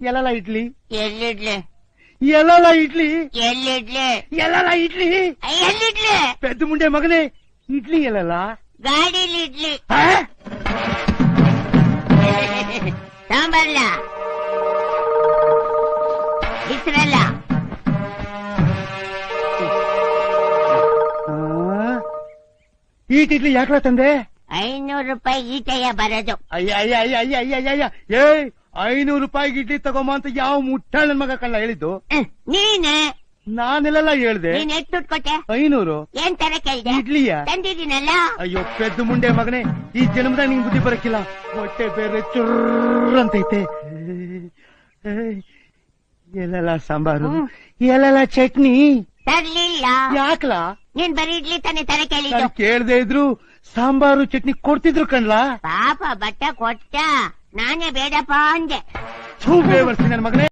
ಎಲ್ಲಲ್ಲ ಇಡ್ಲಿ ಎಲ್ಲಿಡ್ಲಿ ಎಲ್ಲಲ್ಲ ಇಡ್ಲಿ ಎಲ್ಲಿಡ್ಲಿ ಎಲ್ಲಲ್ಲ ಇಡ್ಲಿ ಎಲ್ಲಿಡ್ಲಿ ಪೆದ್ದ ಮುಂಡೆ ಮಗನೇ ಇಡ್ಲಿ ಎಲ್ಲಲ್ಲ ಗಾಡಿಲಿ ಇಡ್ಲಿ ಸಾಂಬಾರ್ಲ ಹೆಸರಲ್ಲ ಈಟ್ ಇಡ್ಲಿ ಯಾಕ್ಲ ತಂದೆ 500 ರೂಪಾಯಿ ಈಟಯ್ಯ ಬರೋದು. ಅಯ್ಯ ಅಯ್ಯ ಅಯ್ಯ ಅಯ್ಯ ಅಯ್ಯ ಅಯ್ಯ ಅಯ್ಯ ಏ 500 ರೂಪಾಯಿಗೆ ಇಡ್ಲಿ ತಗೊಂಬ ಅಂತ ಯಾವ ಮುಟ್ಟಾಳ ನನ್ ಮಗ ಕಳ್ಳ ಹೇಳಿದ್ದು? ನೀನೆ ನಾನೆಲ್ಲ ಹೇಳ್ದೆ. ನೀನ್ ಎಷ್ಟು ದುಡ್ಡು ಕೊಟ್ಟೆ? 500. ಏನ್ ತರ ಕೇಳ್ದೆ? ಇಡ್ಲಿಯ ತಂದಿದ್ದೀನಲ್ಲ. ಅಯ್ಯೋ ಪೆದ್ದು ಮುಂಡೆ ಮಗನೇ, ಈ ಜನ್ಮದಾಗ ನಿಂಗ್ ಬುದ್ಧಿ ಬರಕ್ಕಿಲ್ಲ. ಹೊಟ್ಟೆ ಬೇರೆ ಚುರ್ರ ಅಂತೈತೆ. ಎಲ್ಲೆಲ್ಲ ಸಾಂಬಾರು, ಎಲ್ಲೆಲ್ಲ ಚಟ್ನಿ ತರ್ಲಿಲ್ಲ. ಯಾಕ್ಲಾ? ನೀನ್ ಬರೀ ಇಡ್ಲಿ ತಾನೆ ತರ ಕೇಳಿದ್ದು. ಕೇಳ್ದೆ ಇದ್ರು ಸಾಂಬಾರು ಚಟ್ನಿ ಕೊಡ್ತಿದ್ರು ಕಣ್ಲಾ. ಪಾಪ ಬಟ್ಟ ಕೊಟ್ಟ, ನಾನೇ ಬೇಡಪ್ಪ ಅಂದೆ. ಬರ್ತೀನಿ ನನ್ ಮಗನೇ.